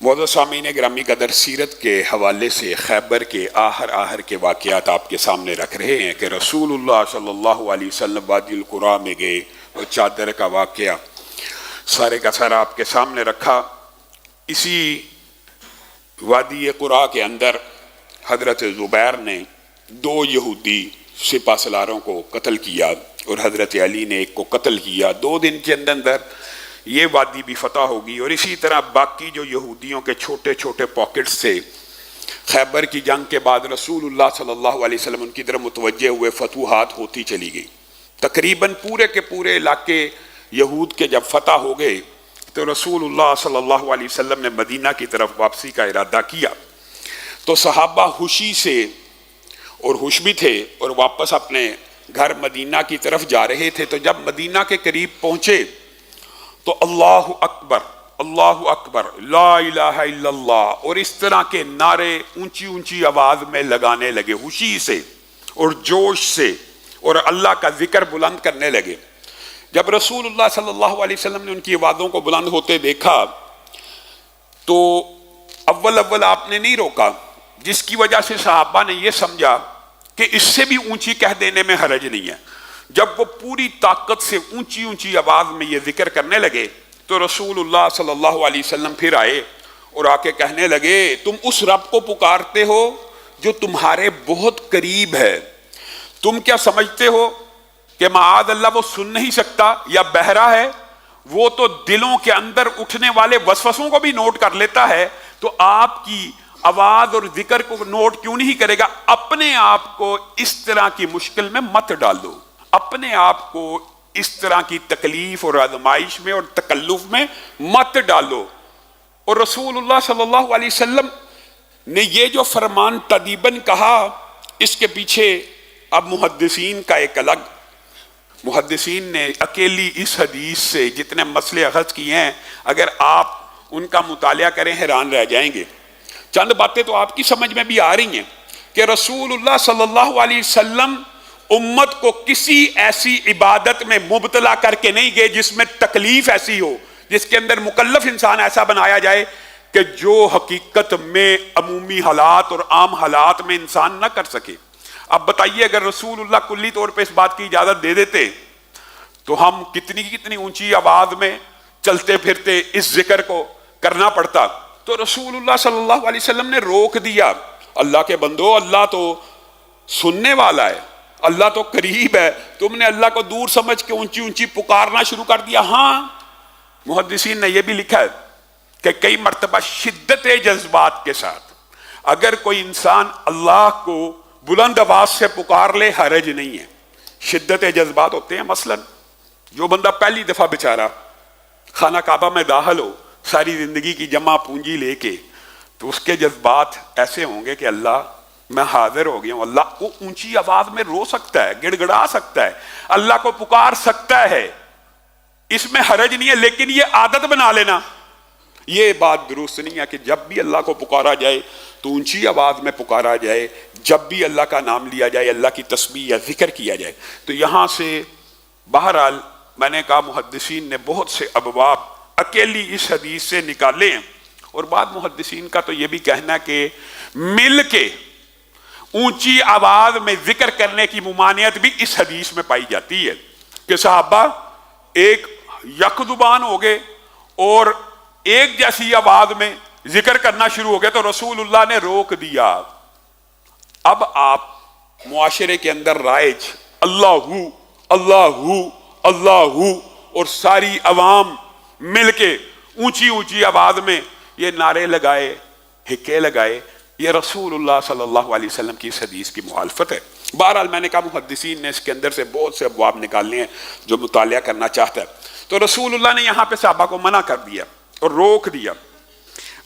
معزز سامعین گرامی قدر، سیرت کے حوالے سے خیبر کے آخر کے واقعات آپ کے سامنے رکھ رہے ہیں کہ رسول اللہ صلی اللہ علیہ وسلم وادی القریٰ میں گئے اور چادر کا واقعہ سارے کا سارا آپ کے سامنے رکھا۔ اسی وادی قریٰ کے اندر حضرت زبیر نے 2 یہودی سپہ سالاروں کو قتل کیا اور حضرت علی نے ایک کو قتل کیا۔ 2 دن کے اندر یہ وادی بھی فتح ہوگی، اور اسی طرح باقی جو یہودیوں کے چھوٹے چھوٹے پاکٹس تھے خیبر کی جنگ کے بعد رسول اللہ صلی اللہ علیہ وسلم ان کی طرف متوجہ ہوئے، فتوحات ہوتی چلی گئی۔ تقریباً پورے کے پورے علاقے یہود کے جب فتح ہو گئے تو رسول اللہ صلی اللہ علیہ وسلم نے مدینہ کی طرف واپسی کا ارادہ کیا، تو صحابہ خوشی سے اور خوش بھی تھے اور واپس اپنے گھر مدینہ کی طرف جا رہے تھے۔ تو جب مدینہ کے قریب پہنچے تو اللہ اکبر لا الہ الا اللہ اور اس طرح کے نعرے اونچی آواز میں لگانے لگے، خوشی سے اور جوش سے، اور اللہ کا ذکر بلند کرنے لگے۔ جب رسول اللہ صلی اللہ علیہ وسلم نے ان کی آوازوں کو بلند ہوتے دیکھا تو اول آپ نے نہیں روکا، جس کی وجہ سے صحابہ نے یہ سمجھا کہ اس سے بھی اونچی کہہ دینے میں حرج نہیں ہے۔ جب وہ پوری طاقت سے اونچی آواز میں یہ ذکر کرنے لگے تو رسول اللہ صلی اللہ علیہ وسلم پھر آئے اور آ کے کہنے لگے، تم اس رب کو پکارتے ہو جو تمہارے بہت قریب ہے، تم کیا سمجھتے ہو کہ معاذ اللہ وہ سن نہیں سکتا یا بہرا ہے؟ وہ تو دلوں کے اندر اٹھنے والے وسوسوں کو بھی نوٹ کر لیتا ہے، تو آپ کی آواز اور ذکر کو نوٹ کیوں نہیں کرے گا؟ اپنے آپ کو اس طرح کی مشکل میں مت ڈالو، اپنے آپ کو اس طرح کی تکلیف اور آزمائش میں اور تکلف میں مت ڈالو۔ اور رسول اللہ صلی اللہ علیہ وسلم نے یہ جو فرمان تدیباً کہا، اس کے پیچھے اب محدثین کا ایک الگ، محدثین نے اکیلی اس حدیث سے جتنے مسئلے اخذ کیے ہیں، اگر آپ ان کا مطالعہ کریں حیران رہ جائیں گے۔ چند باتیں تو آپ کی سمجھ میں بھی آ رہی ہیں کہ رسول اللہ صلی اللہ علیہ وسلم امت کو کسی ایسی عبادت میں مبتلا کر کے نہیں گئے جس میں تکلیف ایسی ہو، جس کے اندر مکلف انسان ایسا بنایا جائے کہ جو حقیقت میں عمومی حالات اور عام حالات میں انسان نہ کر سکے۔ اب بتائیے اگر رسول اللہ کلی طور پہ اس بات کی اجازت دے دیتے تو ہم کتنی اونچی آواز میں چلتے پھرتے اس ذکر کو کرنا پڑتا۔ تو رسول اللہ صلی اللہ علیہ وسلم نے روک دیا، اللہ کے بندو، اللہ تو سننے والا ہے، اللہ تو قریب ہے، تم نے اللہ کو دور سمجھ کے اونچی پکارنا شروع کر دیا۔ ہاں، محدثین نے یہ بھی لکھا ہے کہ کئی مرتبہ شدت جذبات کے ساتھ اگر کوئی انسان اللہ کو بلند آواز سے پکار لے حرج نہیں ہے۔ شدت جذبات ہوتے ہیں، مثلا جو بندہ پہلی دفعہ بیچارہ خانہ کعبہ میں داخل ہو ساری زندگی کی جمع پونجی لے کے، تو اس کے جذبات ایسے ہوں گے کہ اللہ میں حاضر ہو گیا ہوں۔ اللہ کو اونچی آواز میں رو سکتا ہے، گڑ گڑا سکتا ہے، اللہ کو پکار سکتا ہے، اس میں حرج نہیں ہے، لیکن یہ عادت بنا لینا یہ بات درست نہیں ہے کہ جب بھی اللہ کو پکارا جائے تو اونچی آواز میں پکارا جائے، جب بھی اللہ کا نام لیا جائے، اللہ کی تسبیح یا ذکر کیا جائے۔ تو یہاں سے بہرحال میں نے کہا محدثین نے بہت سے ابواب اکیلی اس حدیث سے نکالے ہیں، اور بعد محدثین کا تو یہ بھی کہنا ہے کہ مل کے اونچی آواز میں ذکر کرنے کی ممانعت بھی اس حدیث میں پائی جاتی ہے کہ صحابہ ایک یک زبان ہو گئے اور ایک جیسی آواز میں ذکر کرنا شروع ہو گئے تو رسول اللہ نے روک دیا۔ اب آپ معاشرے کے اندر رائج اللہ اور ساری عوام مل کے اونچی آواز میں یہ نعرے لگائے، ہکے لگائے، یہ رسول اللہ صلی اللہ علیہ وسلم کی اس حدیث کی مخالفت ہے۔ بہرحال میں نے کہا محدثین نے اس کے اندر سے بہت سے ابواب نکالنے ہیں جو مطالعہ کرنا چاہتا ہے۔ تو رسول اللہ نے یہاں پہ صحابہ کو منع کر دیا اور روک دیا۔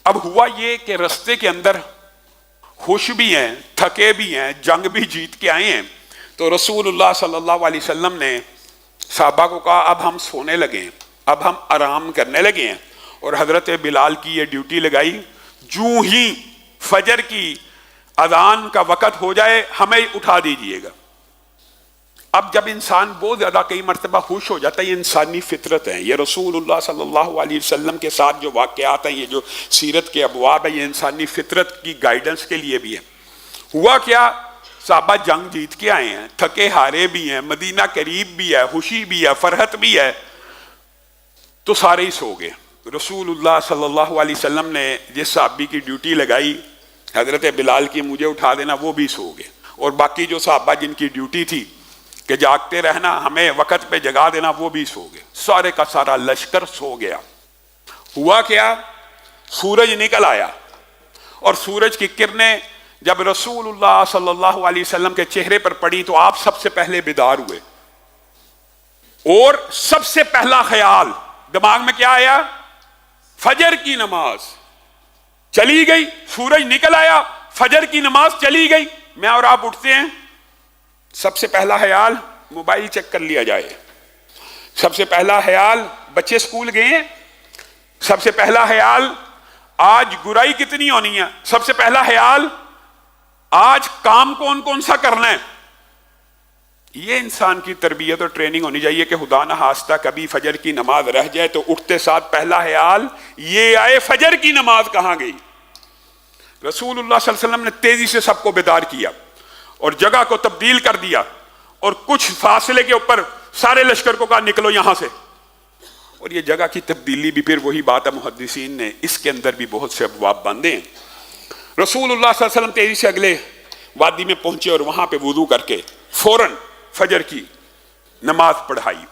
اب ہوا یہ کہ رستے کے اندر خوش بھی ہیں، تھکے بھی ہیں، جنگ بھی جیت کے آئے ہیں، تو رسول اللہ صلی اللہ علیہ وسلم نے صحابہ کو کہا اب ہم سونے لگے ہیں، اب ہم آرام کرنے لگے ہیں، اور حضرت بلال کی یہ ڈیوٹی لگائی، جو ہی فجر کی اذان کا وقت ہو جائے ہمیں اٹھا دیجئے گا۔ اب جب انسان بہت زیادہ کئی مرتبہ خوش ہو جاتا ہے، یہ انسانی فطرت ہے، یہ رسول اللہ صلی اللہ علیہ وسلم کے ساتھ جو واقعات ہیں، یہ جو سیرت کے ابواب ہیں، یہ انسانی فطرت کی گائیڈنس کے لیے بھی ہے۔ ہوا کیا، صحابہ جنگ جیت کے آئے ہیں، تھکے ہارے بھی ہیں، مدینہ قریب بھی ہے، خوشی بھی ہے، فرحت بھی ہے، تو سارے ہی سو گئے۔ رسول اللہ صلی اللہ علیہ وسلم نے جس صحابی کی ڈیوٹی لگائی حضرت بلال کی مجھے اٹھا دینا، وہ بھی سو گئے، اور باقی جو صحابہ جن کی ڈیوٹی تھی کہ جاگتے رہنا، ہمیں وقت پہ جگا دینا، وہ بھی سو گئے، سارے کا سارا لشکر سو گیا۔ ہوا کیا، سورج نکل آیا، اور سورج کی کرنیں جب رسول اللہ صلی اللہ علیہ وسلم کے چہرے پر پڑی تو آپ سب سے پہلے بیدار ہوئے، اور سب سے پہلا خیال دماغ میں کیا آیا، فجر کی نماز چلی گئی، سورج نکل آیا، فجر کی نماز چلی گئی، میں اور آپ اٹھتے ہیں، سب سے پہلا خیال موبائل چیک کر لیا جائے، سب سے پہلا خیال بچے سکول گئے ہیں، سب سے پہلا خیال آج گرائی کتنی ہونی ہے، سب سے پہلا خیال آج کام کون کون سا کرنا ہے۔ یہ انسان کی تربیت اور ٹریننگ ہونی چاہیے کہ خدا نہ خواستہ کبھی فجر کی نماز رہ جائے تو اٹھتے ساتھ پہلا خیال یہ آئے، فجر کی نماز کہاں گئی۔ رسول اللہ صلی اللہ علیہ وسلم نے تیزی سے سب کو بیدار کیا اور جگہ کو تبدیل کر دیا، اور کچھ فاصلے کے اوپر سارے لشکر کو کہا نکلو یہاں سے، اور یہ جگہ کی تبدیلی بھی پھر وہی بات ہے، محدثین نے اس کے اندر بھی بہت سے ابواب باندھے ہیں۔ رسول اللہ صلی اللہ علیہ وسلم تیزی سے اگلے وادی میں پہنچے اور وہاں پہ وضو کر کے فوراً فجر کی نماز پڑھائی۔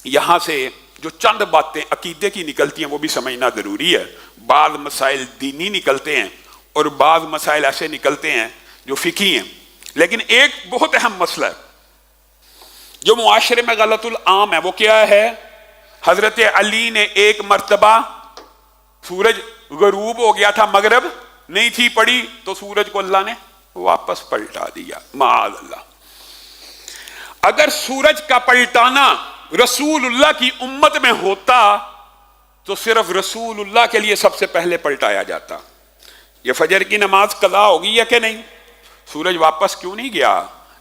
یہاں سے جو چند باتیں عقیدے کی نکلتی ہیں وہ بھی سمجھنا ضروری ہے۔ بعض مسائل دینی نکلتے ہیں اور بعض مسائل ایسے نکلتے ہیں جو فقہی ہیں، لیکن ایک بہت اہم مسئلہ ہے جو معاشرے میں غلط العام ہے، وہ کیا ہے، حضرت علی نے ایک مرتبہ سورج غروب ہو گیا تھا، مغرب نہیں تھی پڑی، تو سورج کو اللہ نے واپس پلٹا دیا، معاذ اللہ۔ اگر سورج کا پلٹانا رسول اللہ کی امت میں ہوتا تو صرف رسول اللہ کے لیے سب سے پہلے پلٹایا جاتا۔ یہ فجر کی نماز قضا ہوگی یا کہ نہیں، سورج واپس کیوں نہیں گیا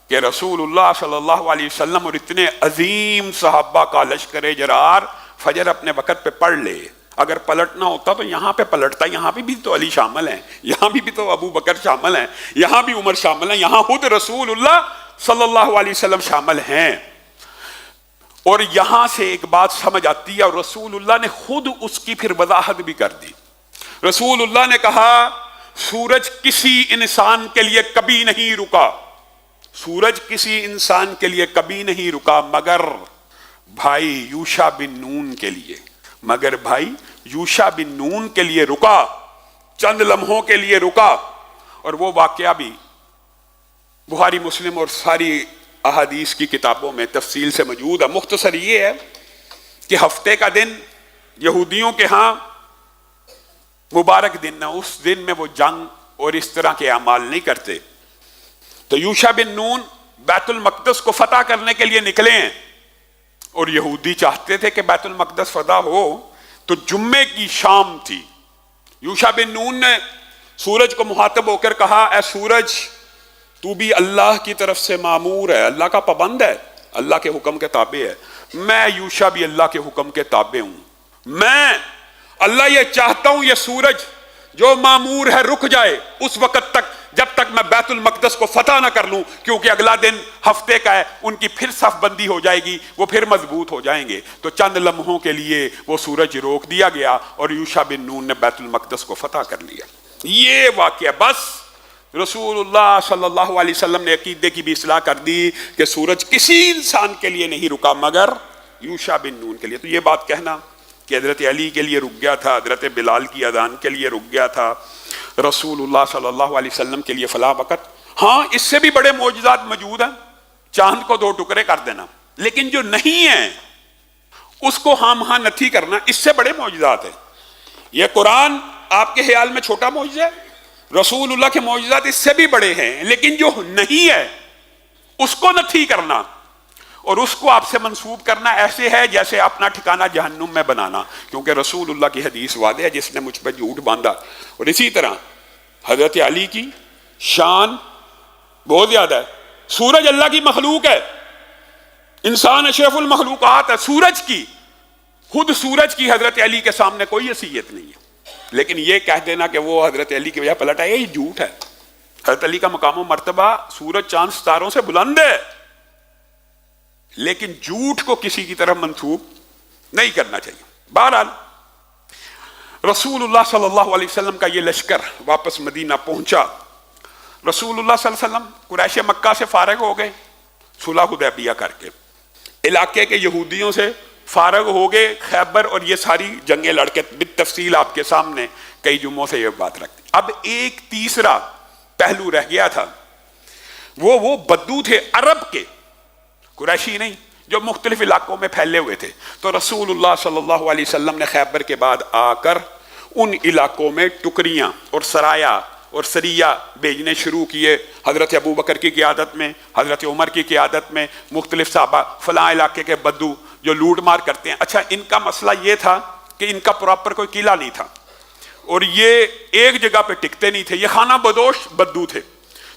کہ رسول اللہ صلی اللہ علیہ وسلم اور اتنے عظیم صحابہ کا لشکر جرار فجر اپنے وقت پہ پڑھ لے۔ اگر پلٹنا ہوتا تو یہاں پہ پلٹتا، یہاں پہ بھی تو علی شامل ہیں، یہاں بھی تو ابو بکر شامل ہیں، یہاں بھی عمر شامل ہیں، یہاں خود رسول اللہ صلی اللہ علیہ وسلم شامل ہیں۔ اور یہاں سے ایک بات سمجھ آتی ہے، اور رسول اللہ نے خود اس کی پھر وضاحت بھی کر دی۔ رسول اللہ نے کہا سورج کسی انسان کے لیے کبھی نہیں رکا، سورج کسی انسان کے لیے کبھی نہیں رکا مگر بھائی یوشع بن نون کے لیے، مگر بھائی یوشع بن نون کے لیے رکا، چند لمحوں کے لیے رکا۔ اور وہ واقعہ بھی بخاری مسلم اور ساری احادیث کی کتابوں میں تفصیل سے موجود ہے۔ مختصر یہ ہے کہ ہفتے کا دن یہودیوں کے ہاں مبارک دن ہے، اس دن میں وہ جنگ اور اس طرح کے اعمال نہیں کرتے۔ تو یوشع بن نون بیت المقدس کو فتح کرنے کے لیے نکلے ہیں، اور یہودی چاہتے تھے کہ بیت المقدس فتح ہو، تو جمعے کی شام تھی۔ یوشع بن نون نے سورج کو مخاطب ہو کر کہا اے سورج تو بھی اللہ کی طرف سے مامور ہے، اللہ کا پابند ہے، اللہ کے حکم کے تابع ہے، میں یوشع بھی اللہ کے حکم کے تابع ہوں، میں اللہ یہ چاہتا ہوں یہ سورج جو مامور ہے رک جائے اس وقت تک جب تک میں بیت المقدس کو فتح نہ کر لوں، کیونکہ اگلا دن ہفتے کا ہے، ان کی پھر صف بندی ہو جائے گی، وہ پھر مضبوط ہو جائیں گے۔ تو چند لمحوں کے لیے وہ سورج روک دیا گیا اور یوشع بن نون نے بیت المقدس کو فتح کر لیا۔ یہ واقعہ بس رسول اللہ صلی اللہ علیہ وسلم نے عقیدے کی بھی اصلاح کر دی کہ سورج کسی انسان کے لیے نہیں رکا مگر یوشع بن نون کے لیے۔ تو یہ بات کہنا کہ حضرت علی کے لیے رک گیا تھا، حضرت بلال کی اذان کے لیے رک گیا تھا، رسول اللہ صلی اللہ علیہ وسلم کے لیے فلاں وقت، ہاں اس سے بھی بڑے معجزات موجود ہیں، چاند کو 2 ٹکڑے کر دینا، لیکن جو نہیں ہیں اس کو ہاں ہاں نتھی کرنا، اس سے بڑے معجزات ہیں۔ یہ قرآن آپ کے خیال میں چھوٹا معجزہ ہے، رسول اللہ کے معجزات اس سے بھی بڑے ہیں، لیکن جو نہیں ہے اس کو نتھی کرنا اور اس کو آپ سے منسوب کرنا ایسے ہے جیسے اپنا ٹھکانہ جہنم میں بنانا، کیونکہ رسول اللہ کی حدیث واضح ہے جس نے مجھ پہ جھوٹ باندھا۔ اور اسی طرح حضرت علی کی شان بہت زیادہ ہے، سورج اللہ کی مخلوق ہے انسان اشرف المخلوقات ہے، سورج کی، خود سورج کی حضرت علی کے سامنے کوئی حیثیت نہیں ہے، لیکن یہ کہہ دینا کہ وہ حضرت علی کی وجہ پلٹ ہے، یہ جھوٹ ہے۔ حضرت علی کا مقام و مرتبہ سورج چاند ستاروں سے بلند ہے، لیکن جھوٹ کو کسی کی طرف منسوب نہیں کرنا چاہیے۔ بہرحال رسول اللہ صلی اللہ علیہ وسلم کا یہ لشکر واپس مدینہ پہنچا۔ رسول اللہ صلی اللہ علیہ وسلم قریش مکہ سے فارغ ہو گئے صلح حدیبیہ کر کے، علاقے کے یہودیوں سے فارغ ہو گئے، خیبر اور یہ ساری جنگیں لڑ کے بالتفصیل آپ کے سامنے کئی جمعوں سے یہ بات رکھتی۔ اب ایک تیسرا پہلو رہ گیا تھا، وہ بدو تھے عرب کے، قریشی نہیں، جو مختلف علاقوں میں پھیلے ہوئے تھے۔ تو رسول اللہ صلی اللہ علیہ وسلم نے خیبر کے بعد آ کر ان علاقوں میں ٹکریاں اور سرایا اور سریہ بھیجنے شروع کیے، حضرت ابو بکر کی قیادت میں، حضرت عمر کی قیادت میں، مختلف صحابہ، فلاں علاقے کے بدو جو لوٹ مار کرتے ہیں۔ اچھا، ان کا مسئلہ یہ تھا کہ ان کا پراپر کوئی قلعہ نہیں تھا اور یہ ایک جگہ پہ ٹکتے نہیں تھے، یہ خانہ بدوش بدو تھے،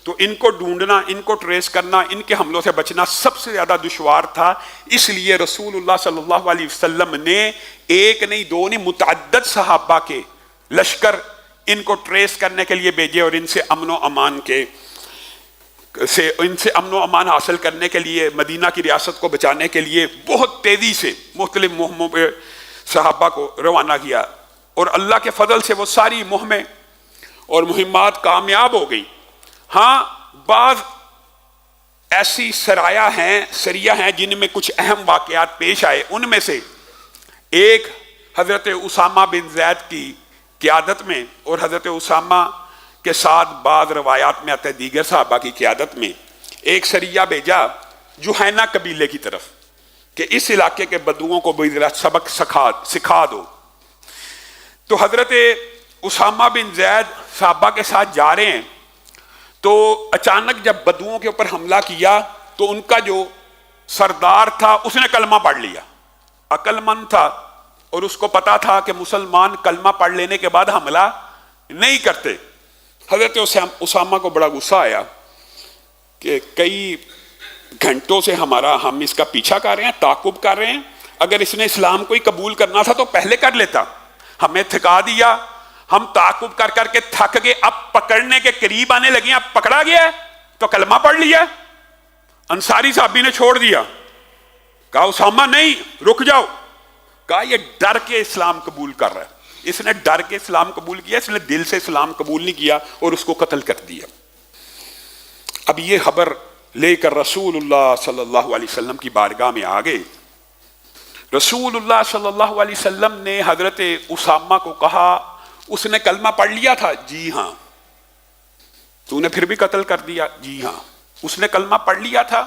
تو ان کو ڈھونڈنا، ان کو ٹریس کرنا، ان کے حملوں سے بچنا سب سے زیادہ دشوار تھا۔ اس لیے رسول اللہ صلی اللہ علیہ وسلم نے ایک نہیں دو نہیں متعدد صحابہ کے لشکر ان کو ٹریس کرنے کے لیے بھیجے اور ان سے امن و امان حاصل کرنے کے لیے، مدینہ کی ریاست کو بچانے کے لیے بہت تیزی سے مختلف مہموں پہ صحابہ کو روانہ کیا، اور اللہ کے فضل سے وہ ساری مہمیں اور مہمات کامیاب ہو گئی۔ ہاں، بعض ایسی سریہ ہیں جن میں کچھ اہم واقعات پیش آئے، ان میں سے ایک حضرت اسامہ بن زید کی قیادت میں، اور حضرت اسامہ کے ساتھ بعض روایات میں آتا ہے دیگر صحابہ کی قیادت میں ایک سریہ بھیجا جوہینہ قبیلے کی طرف کہ اس علاقے کے بدوؤں کو بھی ذرا سبق سکھا دو۔ تو حضرت اسامہ بن زید صحابہ کے ساتھ جا رہے ہیں، تو اچانک جب بدوؤں کے اوپر حملہ کیا تو ان کا جو سردار تھا اس نے کلمہ پڑھ لیا، عقل مند تھا اور اس کو پتا تھا کہ مسلمان کلمہ پڑھ لینے کے بعد حملہ نہیں کرتے۔ حضرت اسامہ کو بڑا غصہ آیا کہ کئی گھنٹوں سے ہم اس کا پیچھا کر رہے ہیں، تعاقب کر رہے ہیں، اگر اس نے اسلام کو ہی قبول کرنا تھا تو پہلے کر لیتا، ہمیں تھکا دیا، ہم تعاقب کر کر کے تھک گئے، اب پکڑنے کے قریب آنے لگے، اب پکڑا گیا ہے تو کلمہ پڑھ لیا۔ انصاری صحابی نے چھوڑ دیا، کہا اسامہ نہیں، رک جاؤ، کہا یہ ڈر کے اسلام قبول کر رہا ہے، اس نے ڈر کے اسلام قبول کیا، اس نے دل سے اسلام قبول نہیں کیا اور اس کو قتل کر دیا۔ اب یہ خبر لے کر رسول اللہ صلی اللہ علیہ وسلم کی بارگاہ میں آ گئے۔ رسول اللہ صلی اللہ علیہ وسلم نے حضرت اسامہ کو کہا اس نے کلمہ پڑھ لیا تھا؟ جی ہاں۔ تو نے پھر بھی قتل کر دیا؟ جی ہاں۔ اس نے کلمہ پڑھ لیا تھا؟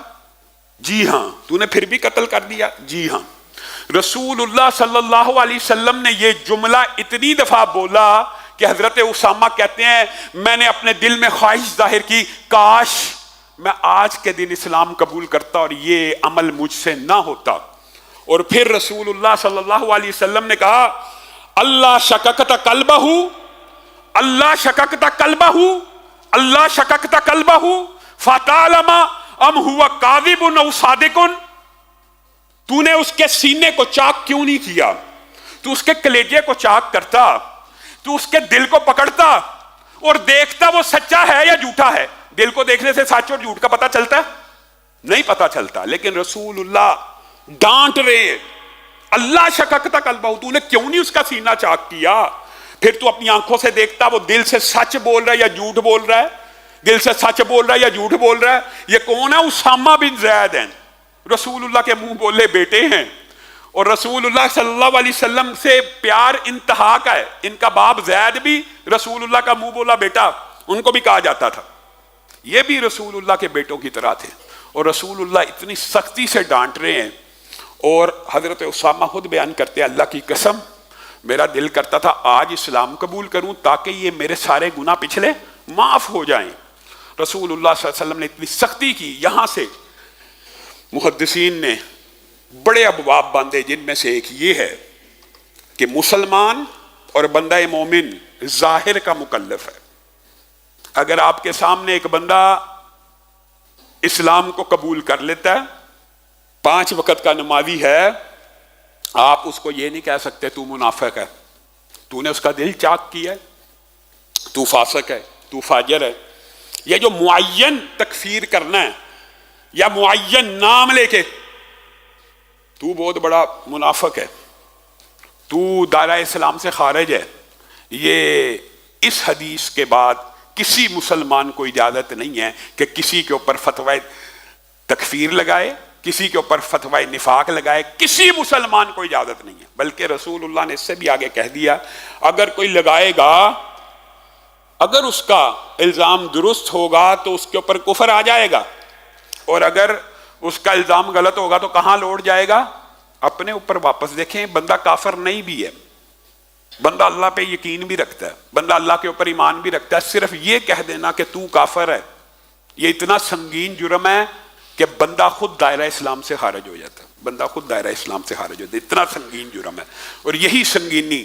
جی ہاں۔ تو نے پھر بھی قتل کر دیا؟ جی ہاں۔ رسول اللہ صلی اللہ علیہ وسلم نے یہ جملہ اتنی دفعہ بولا کہ حضرت اسامہ کہتے ہیں میں نے اپنے دل میں خواہش ظاہر کی، کاش میں آج کے دن اسلام قبول کرتا اور یہ عمل مجھ سے نہ ہوتا۔ اور پھر رسول اللہ صلی اللہ علیہ وسلم نے کہا اللہ شککت قلبہ، اللہ شککت قلبہ، اللہ شککت قلبہ فتعلم ام ہوا کاذب او صادق۔ تو نے اس کے سینے کو چاک کیوں نہیں کیا؟ تو اس کے کلیجے کو چاک کرتا، تو اس کے دل کو پکڑتا اور دیکھتا وہ سچا ہے یا جھوٹا ہے۔ دل کو دیکھنے سے سچ اور جھوٹ کا پتہ چلتا ہے؟ نہیں پتہ چلتا، لیکن رسول اللہ ڈانٹ رہے اللہ شککتا قلبہ، تو نے کیوں نہیں اس کا سینہ چاک کیا؟ پھر تو اپنی آنکھوں سے دیکھتا وہ دل سے سچ بول رہا ہے یا جھوٹ بول رہا ہے، دل سے سچ بول رہا ہے یا جھوٹ بول رہا ہے۔ یہ کون ہے؟ اسامہ بن زید ہیں، رسول اللہ کے منہ بولے بیٹے ہیں، اور رسول اللہ صلی اللہ علیہ وسلم سے پیار انتہا کا ہے۔ ان کا باپ زید بھی رسول اللہ کا منہ بولا بیٹا ان کو بھی کہا جاتا تھا، یہ بھی رسول اللہ کے بیٹوں کی طرح تھے، اور رسول اللہ اتنی سختی سے ڈانٹ رہے ہیں۔ اور حضرت اسامہ خود بیان کرتے ہیں اللہ کی قسم میرا دل کرتا تھا آج اسلام قبول کروں تاکہ یہ میرے سارے گناہ پچھلے معاف ہو جائیں۔ رسول اللہ صلی اللہ علیہ وسلم نے اتنی سختی کی، یہاں سے محدثین نے بڑے ابواب باندھے، جن میں سے ایک یہ ہے کہ مسلمان اور بندہ مومن ظاہر کا مکلف ہے۔ اگر آپ کے سامنے ایک بندہ اسلام کو قبول کر لیتا ہے 5 وقت کا نمازی ہے، آپ اس کو یہ نہیں کہہ سکتے تو منافق ہے، تو نے اس کا دل چاک کیا ہے، تو فاسق ہے، تو فاجر ہے۔ یہ جو معین تکفیر کرنا ہے یا معین نام لے کے تو بہت بڑا منافق ہے، تو دائرہ اسلام سے خارج ہے، یہ اس حدیث کے بعد کسی مسلمان کو اجازت نہیں ہے کہ کسی کے اوپر فتوی تکفیر لگائے، کسی کے اوپر فتوی نفاق لگائے، کسی مسلمان کو اجازت نہیں ہے۔ بلکہ رسول اللہ نے اس سے بھی آگے کہہ دیا، اگر کوئی لگائے گا، اگر اس کا الزام درست ہوگا تو اس کے اوپر کفر آ جائے گا، اور اگر اس کا الزام غلط ہوگا تو کہاں لوٹ جائے گا؟ اپنے اوپر واپس۔ دیکھیں، بندہ کافر نہیں بھی ہے، بندہ اللہ پہ یقین بھی رکھتا ہے، بندہ اللہ کے اوپر ایمان بھی رکھتا ہے، صرف یہ کہہ دینا کہ تو کافر ہے، یہ اتنا سنگین جرم ہے کہ بندہ خود دائرہ اسلام سے خارج ہو جاتا ہے، بندہ خود دائرہ اسلام سے خارج ہوتا ہے، اتنا سنگین جرم ہے۔ اور یہی سنگینی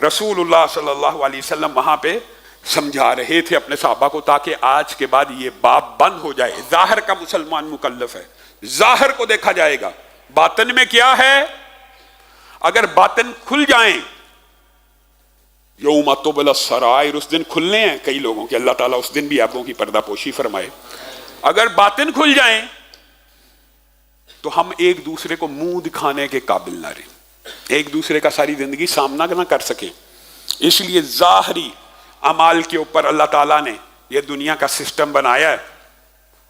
رسول اللہ صلی اللہ علیہ وسلم وہاں پہ سمجھا رہے تھے اپنے صحابہ کو، تاکہ آج کے بعد یہ باب بند ہو جائے۔ ظاہر کا مسلمان مکلف ہے، ظاہر کو دیکھا جائے گا، باطن میں کیا ہے۔ اگر باطن کھل جائیں، یوم تبلی السرائر، اس دن کھلنے ہیں کئی لوگوں کے، اللہ تعالیٰ اس دن بھی عیبوں کی پردہ پوشی فرمائے۔ اگر باطن کھل جائیں تو ہم ایک دوسرے کو منہ دکھانے کے قابل نہ رہیں، ایک دوسرے کا ساری زندگی سامنا نہ کر سکیں۔ اس لیے ظاہری اعمال کے اوپر اللہ تعالیٰ نے یہ دنیا کا سسٹم بنایا ہے،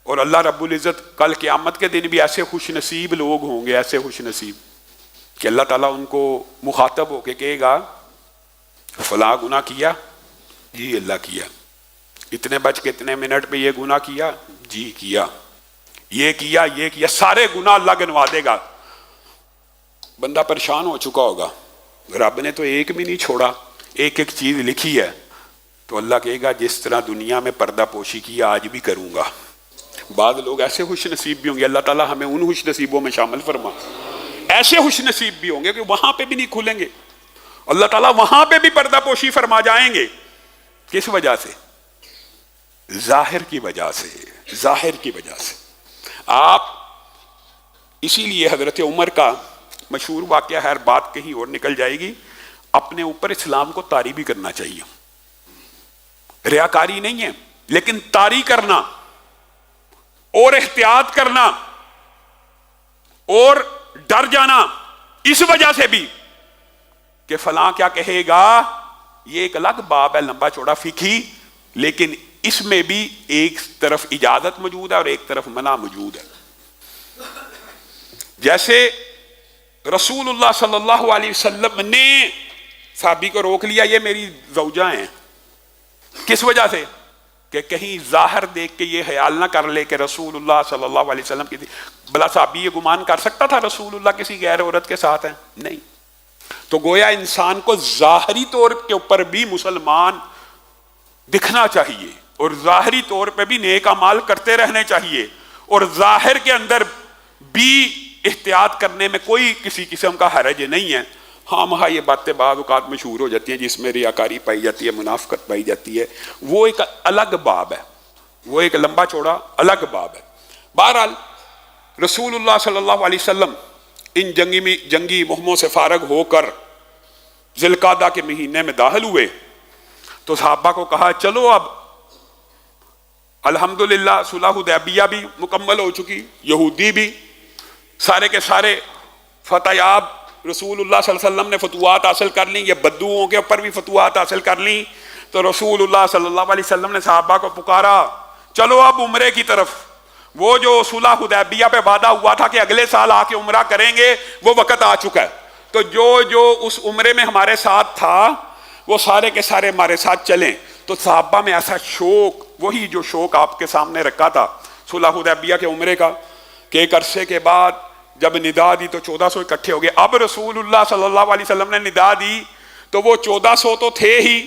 اور اللہ رب العزت کل قیامت کے دن بھی ایسے خوش نصیب لوگ ہوں گے، ایسے خوش نصیب کہ اللہ تعالیٰ ان کو مخاطب ہو کے کہے گا فلاں گناہ کیا؟ جی اللہ کیا۔ اتنے بج کے اتنے منٹ پہ یہ گناہ کیا؟ جی کیا۔ یہ کیا، یہ کیا، سارے گناہ اللہ گنوا دے گا۔ بندہ پریشان ہو چکا ہوگا، رب نے تو ایک بھی نہیں چھوڑا، ایک ایک چیز لکھی ہے، تو اللہ کہے گا جس طرح دنیا میں پردہ پوشی کی آج بھی کروں گا۔ بعض لوگ ایسے خوش نصیب بھی ہوں گے، اللہ تعالیٰ ہمیں ان خوش نصیبوں میں شامل فرما۔ ایسے خوش نصیب بھی ہوں گے کہ وہاں پہ بھی نہیں کھلیں گے، اللہ تعالیٰ وہاں پہ بھی پردہ پوشی فرما جائیں گے۔ کس وجہ سے؟ ظاہر کی وجہ سے، ظاہر کی وجہ سے۔ آپ اسی لیے حضرت عمر کا مشہور واقعہ ہے، بات کہیں اور نکل جائے گی، اپنے اوپر اسلام کو طاری بھی کرنا چاہیے، ریاکاری نہیں ہے، لیکن طاری کرنا اور احتیاط کرنا اور ڈر جانا اس وجہ سے بھی کہ فلاں کیا کہے گا، یہ ایک الگ باب ہے لمبا چوڑا فقہی، لیکن اس میں بھی ایک طرف اجازت موجود ہے اور ایک طرف منع موجود ہے۔ جیسے رسول اللہ صلی اللہ علیہ وسلم نے صحابی کو روک لیا، یہ میری زوجہ ہیں، کس وجہ سے؟ کہ کہیں ظاہر دیکھ کے یہ خیال نہ کر لے کہ رسول اللہ صلی اللہ علیہ وسلم کی تھی۔ بلا صحابی یہ گمان کر سکتا تھا رسول اللہ کسی غیر عورت کے ساتھ ہیں؟ نہیں۔ تو گویا انسان کو ظاہری طور کے اوپر بھی مسلمان دکھنا چاہیے، اور ظاہری طور پہ بھی نیک اعمال کرتے رہنے چاہیے، اور ظاہر کے اندر بھی احتیاط کرنے میں کوئی کسی قسم کا حرج نہیں ہے۔ ہاں مہا یہ باتیں بعض اوقات مشہور ہو جاتی ہیں جس میں ریاکاری پائی جاتی ہے، منافقت پائی جاتی ہے، وہ ایک الگ باب ہے، وہ ایک لمبا چوڑا الگ باب ہے۔ بہرحال رسول اللہ صلی اللہ علیہ وسلم ان جنگی مہموں سے فارغ ہو کر ذی القعدہ کے مہینے میں داخل ہوئے تو صحابہ کو کہا چلو اب الحمدللہ صلح حدیبیہ بھی مکمل ہو چکی، یہودی بھی سارے کے سارے فتح یاب، رسول اللہ صلی اللہ علیہ وسلم نے فتوحات حاصل کر لیں، یہ بدوؤں کے اوپر بھی فتوحات حاصل کر لیں، تو رسول اللہ صلی اللہ علیہ وسلم نے صحابہ کو پکارا چلو اب عمرے کی طرف۔ وہ جو صلح حدیبیہ پہ وعدہ ہوا تھا کہ اگلے سال آ کے عمرہ کریں گے، وہ وقت آ چکا ہے، تو جو اس عمرے میں ہمارے ساتھ تھا وہ سارے کے سارے ہمارے ساتھ چلیں۔ تو صحابہ میں ایسا شوق، وہی جو شوق آپ کے سامنے رکھا تھا صلح حدیبیہ کے عمرے کا، کہ ایک عرصے کے بعد جب ندا دی تو 1400 اکٹھے ہو گئے۔ اب رسول اللہ صلی اللہ علیہ وسلم نے ندا دی تو وہ 1400 تو تھے ہی،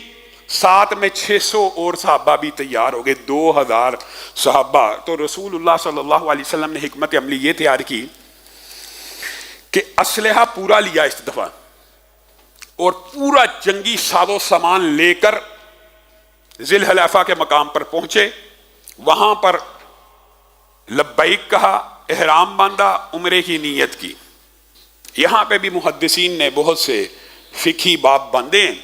ساتھ میں 600 اور صحابہ بھی تیار ہو گئے، 2000 صحابہ۔ تو رسول اللہ صلی اللہ علیہ وسلم نے حکمت عملی یہ تیار کی کہ اسلحہ پورا لیا اس دفعہ، اور پورا جنگی ساز و سامان لے کر ذی الحلیفہ کے مقام پر پہنچے، وہاں پر لبیک کہا، احرام باندھا، عمرے کی نیت کی. یہاں پہ بھی محدثین نے بہت سے فقہی باب باندھے ہیں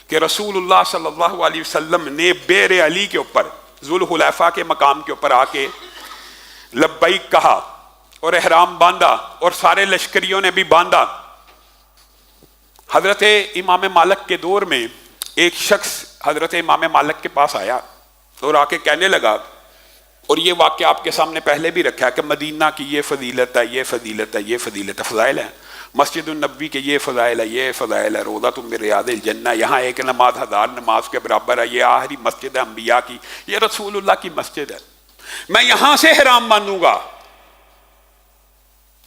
کہ رسول اللہ صلی اللہ علیہ وسلم نے بیر علی کے اوپر ذوالحلیفہ کے مقام کے اوپر آ کے لبیک کہا اور احرام باندھا، اور سارے لشکریوں نے بھی باندھا. حضرت امام مالک کے دور میں ایک شخص حضرت امام مالک کے پاس آیا اور آ کے کہنے لگا، اور یہ واقعہ آپ کے سامنے پہلے بھی رکھا ہے کہ مدینہ کی یہ فضیلت ہے، یہ فضیلت ہے، یہ فضیلت ہے، فضائل ہیں. مسجد النبی کے یہ فضائل ہے، یہ فضائل ہے. روضۃ من ریاض الجنہ، یہاں ایک نماز 1000 نماز کے برابر ہے. یہ آخری مسجد ہے انبیاء کی، یہ رسول اللہ کی مسجد ہے. میں یہاں سے احرام باندھوں گا.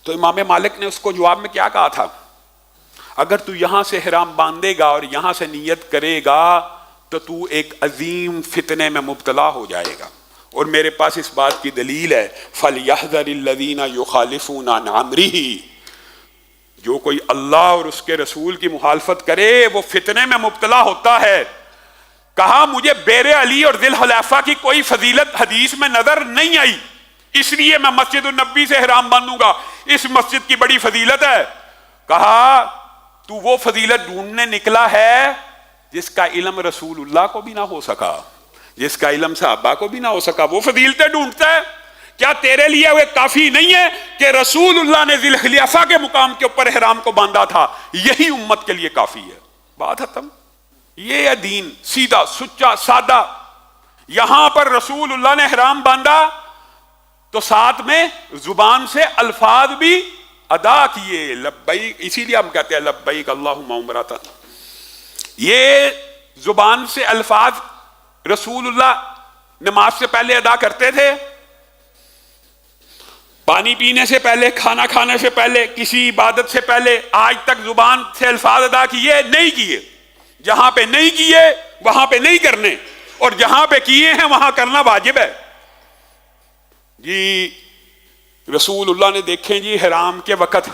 تو امام مالک نے اس کو جواب میں کیا کہا تھا؟ اگر تو یہاں سے احرام باندھے گا اور یہاں سے نیت کرے گا تو ایک عظیم فتنے میں مبتلا ہو جائے گا. اور میرے پاس اس بات کی دلیل ہے، فَلْيَحْذَرِ الَّذِينَ يُخَالِفُونَ عَنْ أَمْرِهِ، جو کوئی اللہ اور اس کے رسول کی مخالفت کرے وہ فتنے میں مبتلا ہوتا ہے. کہا مجھے بیر علی اور ذی الحلیفہ کی کوئی فضیلت حدیث میں نظر نہیں آئی، اس لیے میں مسجد النبی سے احرام باندھوں گا، اس مسجد کی بڑی فضیلت ہے. کہا تو وہ فضیلت ڈھونڈنے نکلا ہے جس کا علم رسول اللہ کو بھی نہ ہو سکا، جس کا علم صحابہ کو بھی نہ ہو سکا، وہ فضیلتیں ڈھونڈتا ہے. کیا تیرے لیے وہ کافی نہیں ہے کہ رسول اللہ نے ذی الخلیفہ کے مقام کے اوپر احرام کو باندھا تھا؟ یہی امت کے لیے کافی ہے. بات ختم. یہ ہے دین، سیدھا سچا سادہ. یہاں پر رسول اللہ نے احرام باندھا تو ساتھ میں زبان سے الفاظ بھی ادا کیے، لبیک، اسی لیے ہم کہتے ہیں لبیک اللہم عمرۃ. یہ زبان سے الفاظ رسول اللہ نماز سے پہلے ادا کرتے تھے، پانی پینے سے پہلے، کھانا کھانے سے پہلے، کسی عبادت سے پہلے. آج تک زبان سے الفاظ ادا کیے نہیں کیے. جہاں پہ نہیں کیے وہاں پہ نہیں کرنے، اور جہاں پہ کیے ہیں وہاں کرنا واجب ہے. جی رسول اللہ نے دیکھیں جی حرام کے وقت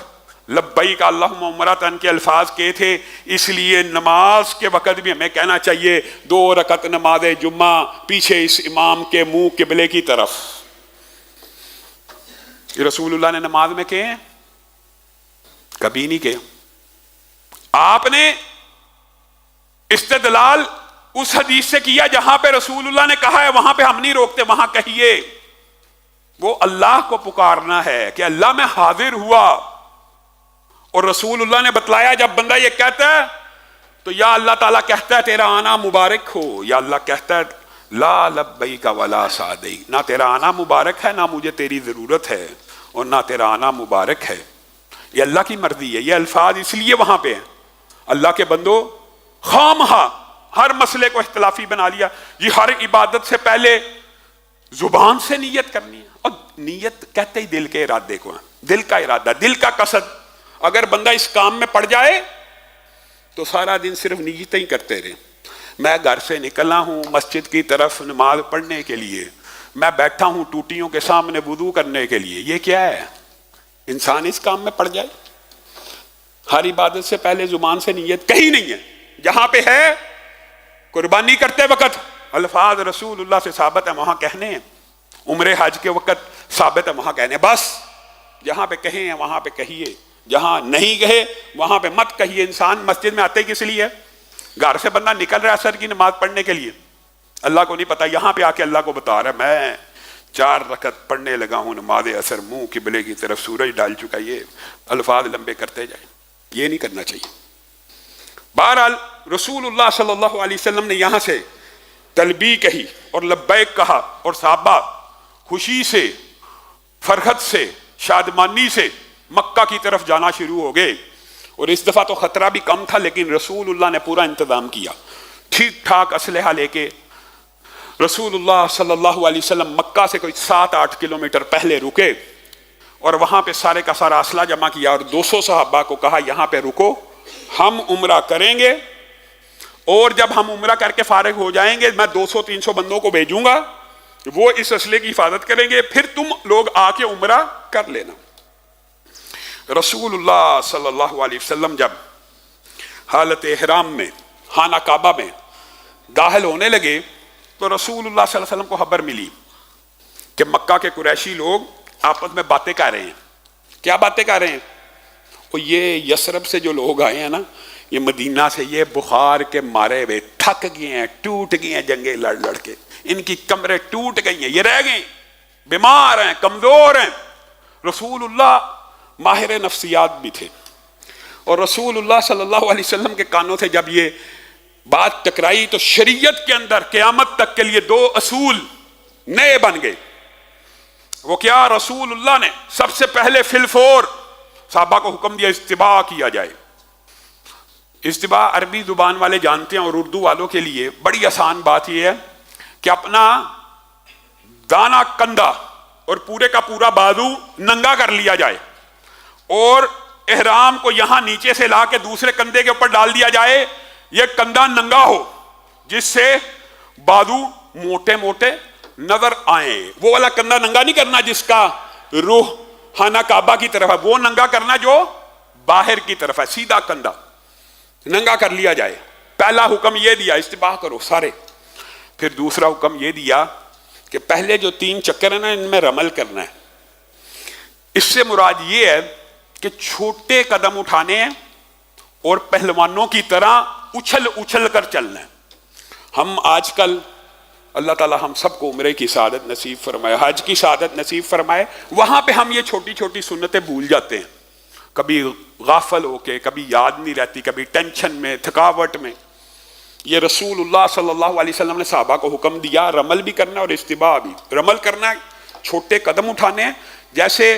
لبیک اللہم عمرۃ کے الفاظ کہے تھے، اس لیے نماز کے وقت بھی ہمیں کہنا چاہیے 2 رکعت نماز جمعہ پیچھے اس امام کے منہ قبلے کی طرف. رسول اللہ نے نماز میں کہے کبھی نہیں کہے. آپ نے استدلال اس حدیث سے کیا جہاں پہ رسول اللہ نے کہا ہے وہاں پہ ہم نہیں روکتے، وہاں کہیے. وہ اللہ کو پکارنا ہے کہ اللہ میں حاضر ہوا، اور رسول اللہ نے بتلایا جب بندہ یہ کہتا ہے تو یا اللہ تعالیٰ کہتا ہے تیرا آنا مبارک ہو، یا اللہ کہتا ہے لا لبیک ولا سعدیک، نہ تیرا آنا مبارک ہے، نہ مجھے تیری ضرورت ہے، اور نہ تیرا آنا مبارک ہے. یہ اللہ کی مرضی ہے. یہ الفاظ اس لیے وہاں پہ ہیں. اللہ کے بندو خواہ ہر مسئلے کو اختلافی بنا لیا. یہ ہر عبادت سے پہلے زبان سے نیت کرنی ہے، اور نیت کہتے ہی دل کے ارادے کو ہے، دل کا ارادہ، دل کا قصد. اگر بندہ اس کام میں پڑ جائے تو سارا دن صرف نیتیں ہی کرتے رہے. میں گھر سے نکلا ہوں مسجد کی طرف نماز پڑھنے کے لیے، میں بیٹھا ہوں ٹوٹیوں کے سامنے وضو کرنے کے لیے. یہ کیا ہے؟ انسان اس کام میں پڑ جائے. ہر عبادت سے پہلے زبان سے نیت کہیں نہیں ہے. جہاں پہ ہے قربانی کرتے وقت الفاظ رسول اللہ سے ثابت ہے وہاں کہنے ہیں، عمرے حج کے وقت ثابت ہے وہاں کہنے. بس جہاں پہ کہیں ہیں وہاں پہ کہیے، جہاں نہیں کہے وہاں پہ مت کہیے. انسان مسجد میں آتے کس لیے؟ گھر سے بندہ نکل رہا ہے عصر کی نماز پڑھنے کے لیے، اللہ کو نہیں پتا، یہاں پہ آ کے اللہ کو بتا رہا ہے میں 4 رکعت پڑھنے لگا ہوں نماز عصر، منہ قبلے کی طرف سورج ڈال چکا. یہ الفاظ لمبے کرتے جائیں، یہ نہیں کرنا چاہیے. بہرحال رسول اللہ صلی اللہ علیہ وسلم نے یہاں سے تلبیہ کہی اور لبیک کہا، اور صحابہ خوشی سے، فرحت سے، شادمانی سے مکہ کی طرف جانا شروع ہو گئے. اور اس دفعہ تو خطرہ بھی کم تھا، لیکن رسول اللہ نے پورا انتظام کیا. ٹھیک ٹھاک اسلحہ لے کے رسول اللہ صلی اللہ علیہ وسلم مکہ سے کوئی 7-8 کلومیٹر پہلے رکے، اور وہاں پہ سارے کا سارا اسلحہ جمع کیا، اور 200 صحابہ کو کہا یہاں پہ رکو، ہم عمرہ کریں گے، اور جب ہم عمرہ کر کے فارغ ہو جائیں گے میں 200-300 بندوں کو بھیجوں گا، وہ اس اسلحے کی حفاظت کریں گے، پھر تم لوگ آ کے عمرہ کر لینا. رسول اللہ صلی اللہ علیہ وسلم جب حالت احرام میں خانہ کعبہ میں داخل ہونے لگے تو رسول اللہ صلی اللہ علیہ وسلم کو خبر ملی کہ مکہ کے قریشی لوگ آپس میں باتیں کر رہے ہیں. کیا باتیں کر رہے ہیں؟ وہ یہ یثرب سے جو لوگ آئے ہیں نا، یہ مدینہ سے، یہ بخار کے مارے ہوئے تھک گئے ہیں، ٹوٹ گئے ہیں جنگیں لڑ لڑ کے، ان کی کمریں ٹوٹ گئی ہیں، یہ رہ گئے، بیمار ہیں، کمزور ہیں. رسول اللہ ماہر نفسیات بھی تھے، اور رسول اللہ صلی اللہ علیہ وسلم کے کانوں سے جب یہ بات ٹکرائی تو شریعت کے اندر قیامت تک کے لیے 2 اصول نئے بن گئے. وہ کیا؟ رسول اللہ نے سب سے پہلے فی الفور صحابہ کو حکم دیا استباع کیا جائے. استباع عربی زبان والے جانتے ہیں، اور اردو والوں کے لیے بڑی آسان بات یہ ہے کہ اپنا دانا کندھا اور پورے کا پورا بازو ننگا کر لیا جائے، اور احرام کو یہاں نیچے سے لا کے دوسرے کندھے کے اوپر ڈال دیا جائے. یہ کندھا ننگا ہو جس سے بازو موٹے موٹے نظر آئیں. وہ والا کندھا ننگا نہیں کرنا جس کا روح خانہ کعبہ کی طرف ہے، وہ ننگا کرنا جو باہر کی طرف ہے. سیدھا کندھا ننگا کر لیا جائے. پہلا حکم یہ دیا استباح کرو سارے. پھر دوسرا حکم یہ دیا کہ پہلے جو 3 چکر ہیں نا، ان میں رمل کرنا ہے. اس سے مراد یہ ہے کہ چھوٹے قدم اٹھانے ہیں اور پہلوانوں کی طرح اچھل اچھل کر چلنا ہے. ہم آج کل اللہ تعالی ہم سب کو عمرے کی سعادت نصیب فرمائے، حج کی سعادت نصیب فرمائے، وہاں پہ ہم یہ چھوٹی چھوٹی سنتیں بھول جاتے ہیں، کبھی غافل ہو کے، کبھی یاد نہیں رہتی، کبھی ٹینشن میں، تھکاوٹ میں. یہ رسول اللہ صلی اللہ علیہ وسلم نے صحابہ کو حکم دیا رمل بھی کرنا اور استباع بھی. رمل کرنا ہے، چھوٹے قدم اٹھانے ہیں. جیسے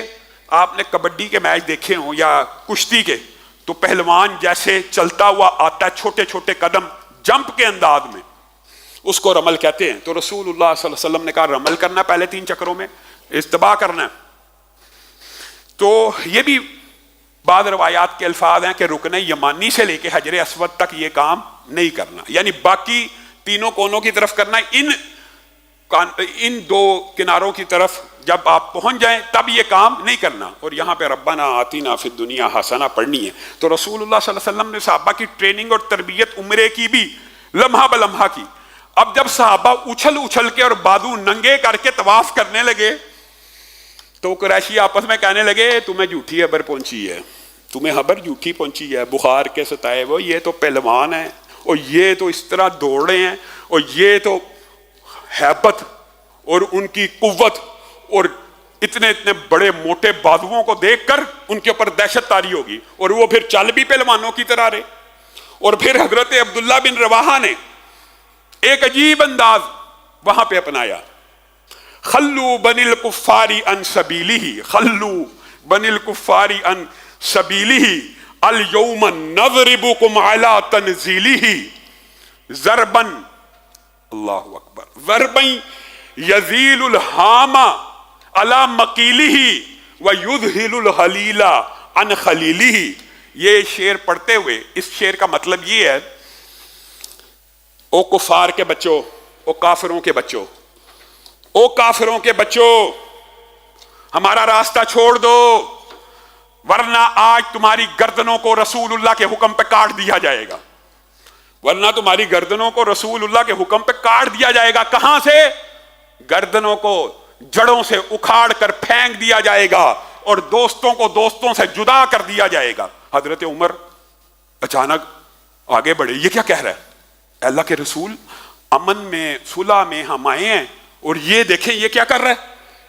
آپ نے کبڈی کے میچ دیکھے ہوں یا کشتی کے، تو پہلوان جیسے چلتا ہوا آتا ہے چھوٹے چھوٹے قدم جمپ کے انداز میں، اس کو رمل کہتے ہیں. تو رسول اللہ صلی اللہ علیہ وسلم نے کہا رمل کرنا پہلے 3 چکروں میں، استباع کرنا ہے. تو یہ بھی بعض روایات کے الفاظ ہیں کہ رکن یمانی سے لے کے حجر اسود تک یہ کام نہیں کرنا، یعنی باقی تینوں کونوں کی طرف کرنا، ان 2 کناروں کی طرف جب آپ پہنچ جائیں تب یہ کام نہیں کرنا. اور یہاں پہ ربنا آتینا فی الدنیا حسنہ پڑھنی ہے. تو رسول اللہ صلی اللہ علیہ وسلم نے صحابہ کی ٹریننگ اور تربیت عمرے کی بھی لمحہ بلمحہ کی. اب جب صحابہ اچھل اچھل کے اور بازو ننگے کر کے طواف کرنے لگے تو قریشی آپس میں کہنے لگے تمہیں جھوٹی خبر پہنچی ہے، تمہیں خبر جھوٹی پہنچی ہے، بخار کے ستائے وہ، یہ تو پہلوان ہیں، اور یہ تو اس طرح دوڑ رہے ہیں، اور یہ تو ہیبت اور ان کی قوت اور اتنے اتنے بڑے موٹے بازوؤں کو دیکھ کر ان کے اوپر دہشت طاری ہوگی، اور وہ پھر چل بھی پہلوانوں کی طرح رہے. اور پھر حضرت عبداللہ بن رواحہ نے ایک عجیب انداز وہاں پہ اپنایا. خلو بن الکفار عن سبیلہ، خلو بن الکفار عن سبیلہ الیوم نضربکم علی تنزیلہ ضربا، اللہ اکبر، ضربا یزیل الہام علی مقیلہ ویذہل الخلیل عن خلیلہ. یہ شعر پڑھتے ہوئے اس شعر کا مطلب یہ ہے، او کفار کے بچوں، او کافروں کے بچوں، او کافروں کے بچوں، ہمارا راستہ چھوڑ دو، ورنہ آج تمہاری گردنوں کو رسول اللہ کے حکم پہ کاٹ دیا جائے گا، ورنہ تمہاری گردنوں کو رسول اللہ کے حکم پہ کاٹ دیا جائے گا. کہاں سے؟ گردنوں کو جڑوں سے اکھاڑ کر پھینک دیا جائے گا اور دوستوں کو دوستوں سے جدا کر دیا جائے گا. حضرت عمر اچانک آگے بڑھے، یہ کیا کہہ رہا ہے؟ اللہ کے رسول، امن میں صلح میں ہم آئے ہیں اور یہ دیکھیں یہ کیا کر رہا ہے،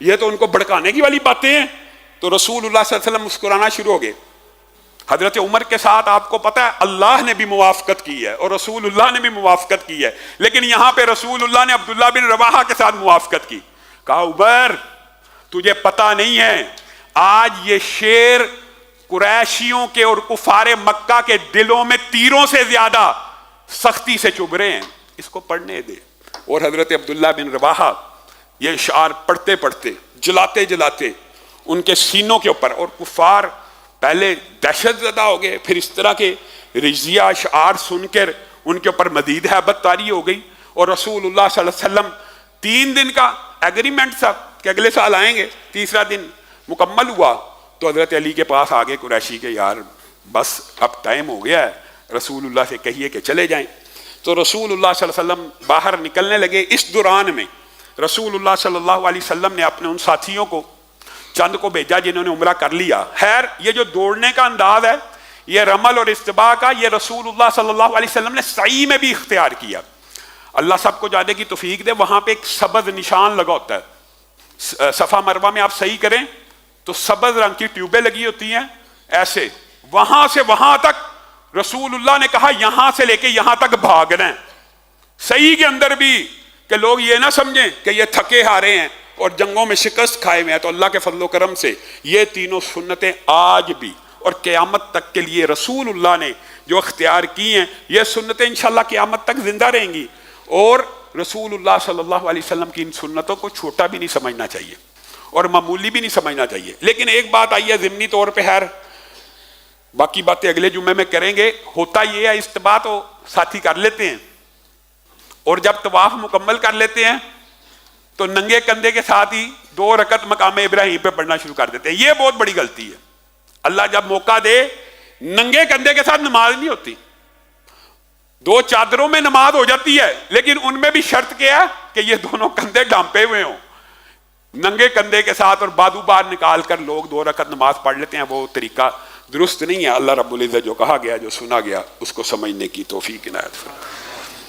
یہ تو ان کو بھڑکانے کی والی باتیں ہیں. تو رسول اللہ صلی اللہ علیہ وسلم مسکرانا شروع ہو گئے. حضرت عمر کے ساتھ آپ کو پتہ ہے اللہ نے بھی موافقت کی ہے اور رسول اللہ نے بھی موافقت کی ہے، لیکن یہاں پہ رسول اللہ نے عبداللہ بن رواحہ کے ساتھ موافقت کی. کہا عمر تجھے پتہ نہیں ہے، آج یہ شعر قریشیوں کے اور کفار مکہ کے دلوں میں تیروں سے زیادہ سختی سے چبھ رہے ہیں، اس کو پڑھنے دے. اور حضرت عبداللہ بن رواحہ یہ اشعار پڑھتے پڑھتے، جلاتے جلاتے ان کے سینوں کے اوپر، اور کفار پہلے دہشت زدہ ہو گئے، پھر اس طرح کے رضیہ اشعار سن کر ان کے اوپر مزید ہیبت طاری ہو گئی. اور رسول اللہ صلی اللہ علیہ وسلم 3 دن کا ایگریمنٹ تھا کہ اگلے سال آئیں گے، تیسرا دن مکمل ہوا تو حضرت علی کے پاس آگے قریشی کے، یار بس اب ٹائم ہو گیا ہے، رسول اللہ سے کہیے کہ چلے جائیں. تو رسول اللہ صلی اللہ علیہ وسلم باہر نکلنے لگے. اس دوران میں رسول اللہ صلی اللہ علیہ وسلم نے اپنے ان ساتھیوں کو چند کو بھیجا جنہوں نے عمرہ کر لیا. خیر یہ جو دوڑنے کا انداز ہے یہ رمل اور استباع کا یہ رسول اللہ صلی اللہ علیہ وسلم نے سعی میں بھی اختیار کیا. اللہ سب کو جانے کی توفیق دے. وہاں پہ ایک سبز نشان لگا ہوتا ہے. صفا مروہ میں آپ صحیح کریں تو سبز رنگ کی ٹیوبیں لگی ہوتی ہیں ایسے, وہاں سے وہاں تک رسول اللہ نے کہا یہاں سے لے کے یہاں تک بھاگنا ہے. صحیح کے اندر بھی کہ لوگ یہ نہ سمجھیں کہ یہ تھکے ہارے ہیں اور جنگوں میں شکست کھائے ہوئے ہیں. تو اللہ کے فضل و کرم سے یہ تینوں سنتیں آج بھی اور قیامت تک کے لیے رسول اللہ نے جو اختیار کی ہیں یہ سنتیں انشاءاللہ قیامت تک زندہ رہیں گی. اور رسول اللہ صلی اللہ علیہ وسلم کی ان سنتوں کو چھوٹا بھی نہیں سمجھنا چاہیے اور معمولی بھی نہیں سمجھنا چاہیے. لیکن ایک بات آئی ہے ضمنی طور پہ, خیر باقی باتیں اگلے جمعے میں کریں گے. ہوتا یہ ہے استباع تو ساتھی کر لیتے ہیں اور جب طواف مکمل کر لیتے ہیں تو ننگے کندھے کے ساتھ ہی 2 رکعت مقام ابراہیم پہ پڑھنا شروع کر دیتے ہیں. یہ بہت بڑی غلطی ہے. اللہ جب موقع دے ننگے کندھے کے ساتھ نماز نہیں ہوتی, 2 چادروں میں نماز ہو جاتی ہے لیکن ان میں بھی شرط کیا ہے کہ یہ دونوں کندھے ڈھانپے ہوئے ہوں. ننگے کندھے کے ساتھ اور بادو باہر نکال کر لوگ 2 رکعت نماز پڑھ لیتے ہیں, وہ طریقہ درست نہیں ہے. اللہ رب العزت جو کہا گیا جو سنا گیا اس کو سمجھنے کی توفیق عنایت فرمائے.